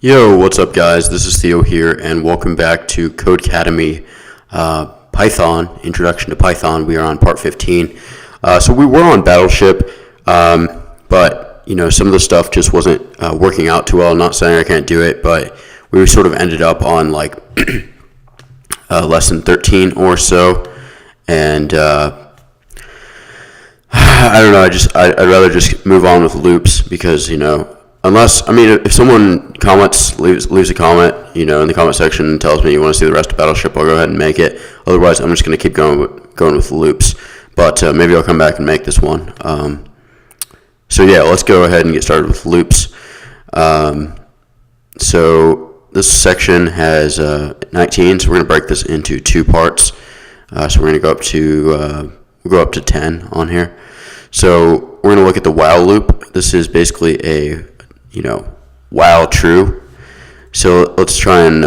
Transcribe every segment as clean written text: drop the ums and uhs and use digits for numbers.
Yo, what's up guys? This is Theo here and welcome back to CodeCademy Python, Introduction to Python. We are on part 15. So we were on Battleship, but some of the stuff just wasn't working out too well. I'm not saying I can't do it, but we sort of ended up on like lesson 13 or so, and I don't know. I'd rather just move on with loops because if someone leaves a comment, in the comment section and tells me you want to see the rest of Battleship, I'll go ahead and make it. Otherwise, I'm just going to keep going with loops. But maybe I'll come back and make this one. So yeah, let's go ahead and get started with loops. So this section has 19, so we're going to break this into two parts. So we're going to go up to 10 on here. So we're going to look at the while loop. This is basically a while true. So let's try and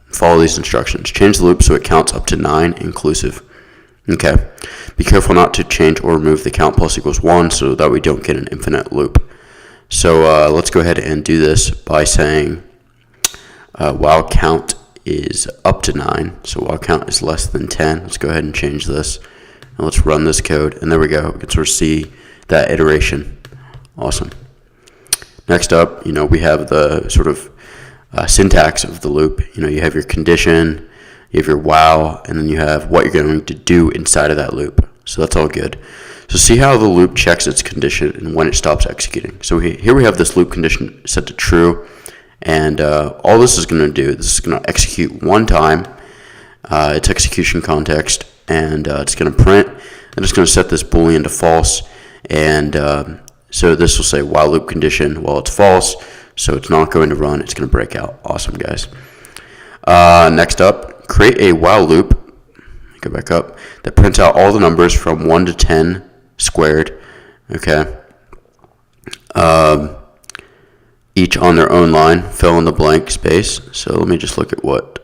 follow these instructions. Change the loop so it counts up to 9 inclusive. Okay. Be careful not to change or remove the count plus equals 1 so that we don't get an infinite loop. So let's go ahead and do this by saying while count is up to 9. So while count is less than 10. Let's go ahead and change this. And let's run this code. And there we go. We can sort of see that iteration. Awesome. Next up, we have the sort of syntax of the loop. You have your condition, you have your while, and then you have what you're going to do inside of that loop. So that's all good. So see how the loop checks its condition and when it stops executing. So here we have this loop condition set to true, and all this is going to do, this is going to execute one time, its execution context, and it's going to print, and it's going to set this boolean to false, and so this will say while loop condition, while it's false, so it's not going to run, it's going to break out. Awesome, guys. Next up, create a while loop, go back up, that prints out all the numbers from 1 to 10 squared, okay, each on their own line, fill in the blank space. So let me just look at what,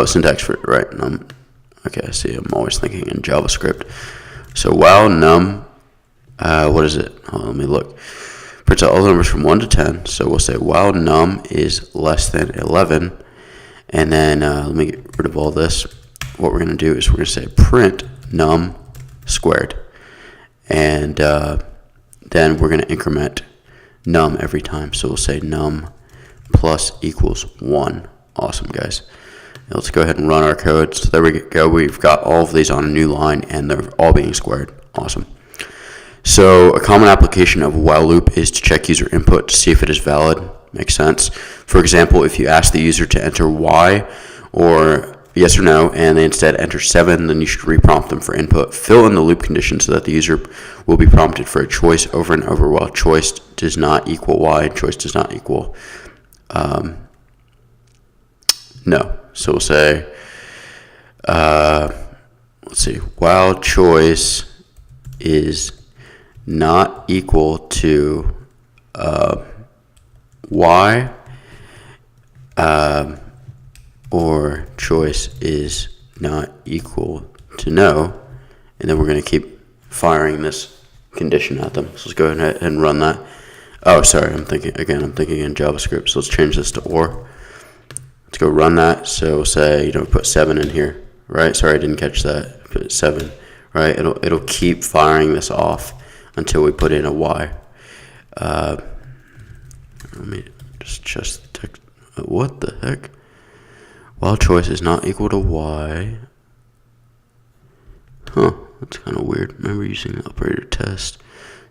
syntax for it, right, num, okay, I see, I'm always thinking in JavaScript. So while num, what is it? Let me look. Prints out all the numbers from 1 to 10. So we'll say while num is less than 11. And then let me get rid of all this. What we're going to do is we're going to say print num squared. And then we're going to increment num every time. So we'll say num plus equals 1. Awesome, guys. Now let's go ahead and run our code. So there we go. We've got all of these on a new line, and they're all being squared. Awesome. So a common application of a while loop is to check user input to see if it is valid. Makes sense. For example, if you ask the user to enter Y or yes or no, and they instead enter 7, then you should reprompt them for input. Fill in the loop condition so that the user will be prompted for a choice over and over while choice does not equal Y, choice does not equal no. So we'll say, let's see, while choice is not equal to Y, or choice is not equal to no, and then we're going to keep firing this condition at them. So let's go ahead and run that. Oh, sorry, I'm thinking in JavaScript, so let's change this to or. Let's go run that. So we'll say, put 7 in here, right? Sorry, I didn't catch that. Put 7, right? It'll keep firing this off until we put in a Y. Let me just the text. What the heck? While choice is not equal to Y. Huh, that's kind of weird. Remember using the operator test.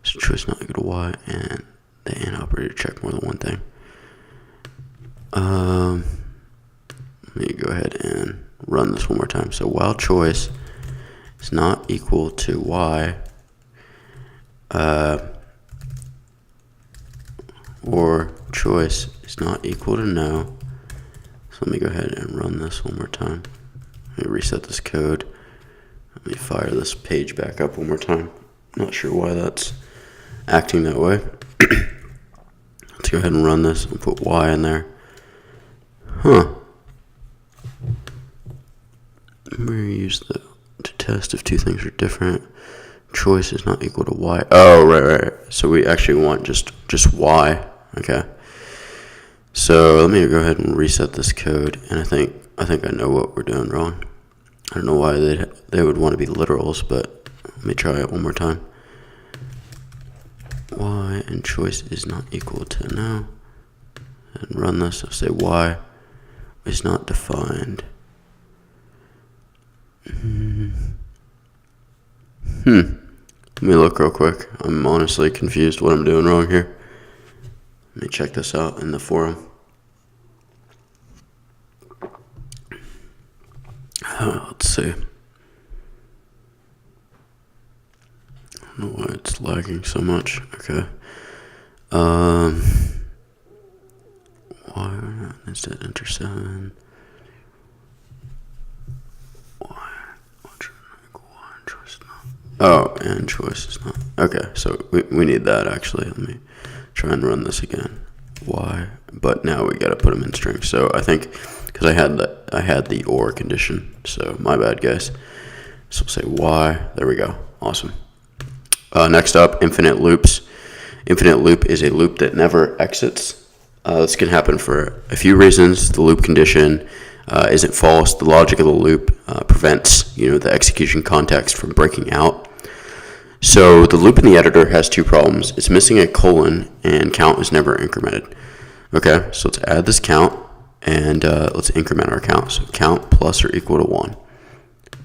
So choice not equal to Y and the and operator check more than one thing. Let me go ahead and run this one more time. So while choice is not equal to Y, or choice is not equal to no. So let me go ahead and run this one more time. Let me reset this code. Let me fire this page back up one more time. Not sure why that's acting that way. Let's go ahead and run this and put Y in there. Huh. We use to test if two things are different. Choice is not equal to Y. Oh, right. So we actually want just Y. Okay. So let me go ahead and reset this code, and I think I know what we're doing wrong. I don't know why they would want to be literals, but let me try it one more time. Y and choice is not equal to no. And run this. I'll say y is not defined. Let me look real quick. I'm honestly confused what I'm doing wrong here. Let me check this out in the forum. Let's see. I don't know why it's lagging so much. Okay. Why not instead enter 7? Oh, and choice is not. Okay, so we need that actually. Let me try and run this again. Y, but now we gotta put them in string. So I think because I had the or condition. So my bad, guys. So we'll say Y. There we go. Awesome. Next up, infinite loops. Infinite loop is a loop that never exits. This can happen for a few reasons. The loop condition isn't false. The logic of the loop prevents the execution context from breaking out. So the loop in the editor has two problems. It's missing a colon, and count is never incremented. Okay, so let's add this count, and let's increment our count. So count plus or equal to 1.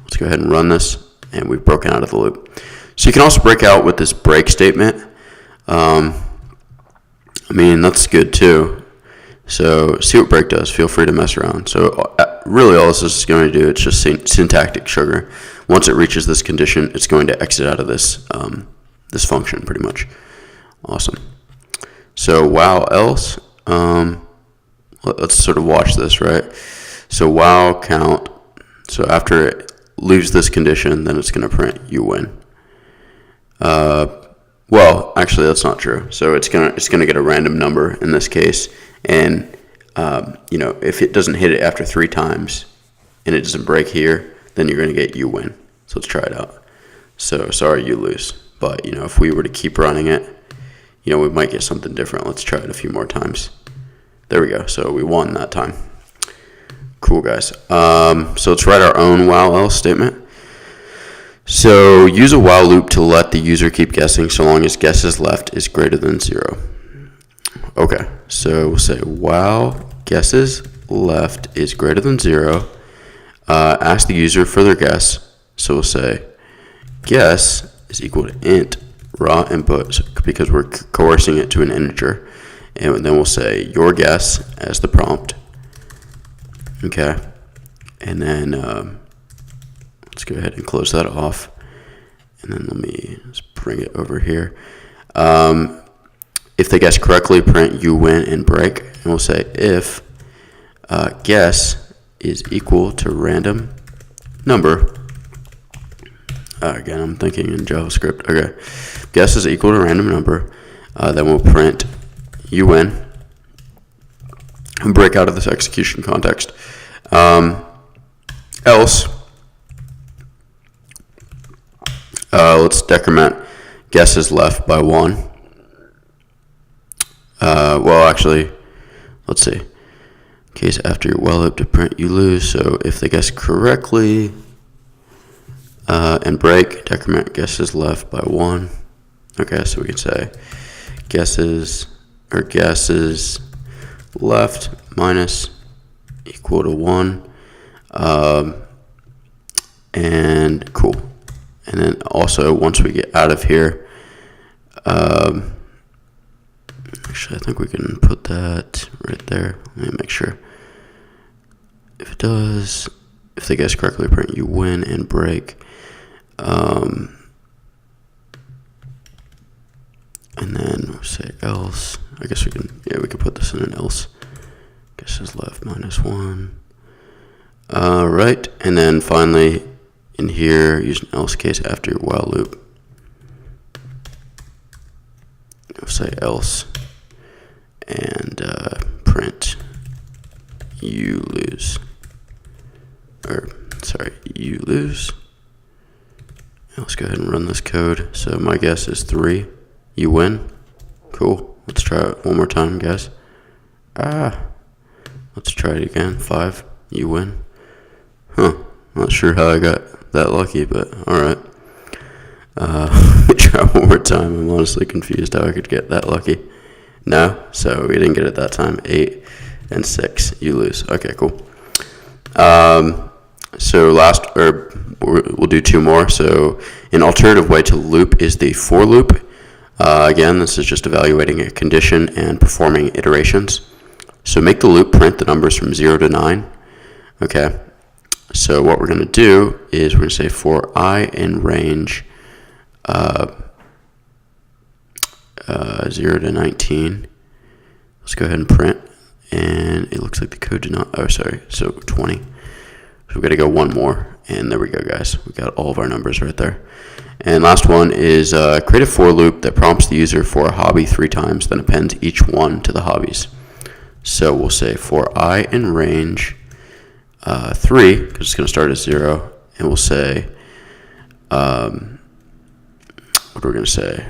Let's go ahead and run this, and we've broken out of the loop. So you can also break out with this break statement. That's good too. So see what break does. Feel free to mess around. So really all this is going to do, it's just syntactic sugar. Once it reaches this condition, it's going to exit out of this this function pretty much. Awesome. So while else, let's sort of watch this, right? So while count, so after it leaves this condition, then it's going to print you win. Well, actually, that's not true. So it's gonna get a random number in this case, and if it doesn't hit it after 3 times, and it doesn't break here, then you're gonna get you win. So let's try it out. So sorry, you lose. But if we were to keep running it, we might get something different. Let's try it a few more times. There we go. So we won that time. Cool, guys. So let's write our own while else statement. So use a while loop to let the user keep guessing so long as guesses left is greater than 0. Okay, so we'll say while guesses left is greater than 0, ask the user further guess. So we'll say guess is equal to int raw input because we're coercing it to an integer. And then we'll say your guess as the prompt. Okay, and then let's go ahead and close that off, and then let me just bring it over here. If they guess correctly, print you win and break, and we'll say if guess is equal to random number. Again, I'm thinking in JavaScript. Okay, guess is equal to random number. Then we'll print you win and break out of this execution context. Else. Let's decrement guesses left by 1. Well, actually, let's see. Case after your while loop to print, you lose. So if they guess correctly and break, decrement guesses left by 1. Okay, so we can say guesses left minus equal to 1. And cool. And then also, once we get out of here, actually, I think we can put that right there. Let me make sure. If it does, if they guess correctly, print you win and break. And then we'll say else. I guess we can put this in an else. Guesses left minus 1. Right, and then finally, in here, use an else case after your while loop. I'll say else and print you lose. You lose. And let's go ahead and run this code. So my guess is 3. You win. Cool. Let's try it one more time, guys. Let's try it again. 5, you win. Not sure how I got that lucky, but alright. Try one more time. I'm honestly confused how I could get that lucky. No, so we didn't get it that time. 8 and 6, you lose. Okay, cool. So we'll do 2 more. So an alternative way to loop is the for loop. Again, this is just evaluating a condition and performing iterations. So make the loop print the numbers from 0 to 9. Okay. So what we're going to do is we're going to say for I in range 0 to 19. Let's go ahead and print. And it looks like the code did not, so 20. So we've got to go one more. And there we go, guys. We got all of our numbers right there. And last one is create a for loop that prompts the user for a hobby 3 times, then appends each one to the hobbies. So we'll say for I in range 3, because it's going to start at 0, and we'll say, what we're going to say,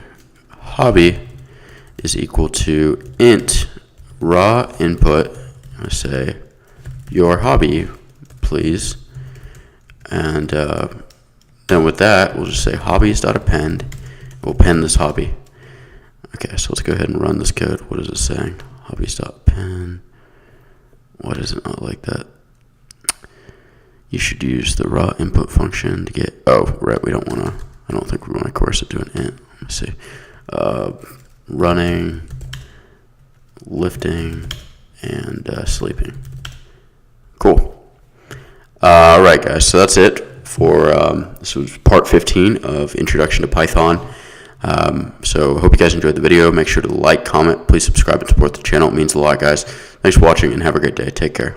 hobby is equal to int raw input. I'm going to say your hobby, please, and then with that, we'll just say hobbies.append. We'll append this hobby. Okay, so let's go ahead and run this code. What is it saying? Hobbies.append. Why does it not like that? You should use the raw input function to get, right, we don't want to, I don't think we want to coerce it to an int. Let me see. Running, lifting, and sleeping. Cool. All right, guys, so that's it for, this was part 15 of Introduction to Python. So I hope you guys enjoyed the video. Make sure to like, comment, please subscribe and support the channel. It means a lot, guys. Thanks for watching and have a great day. Take care.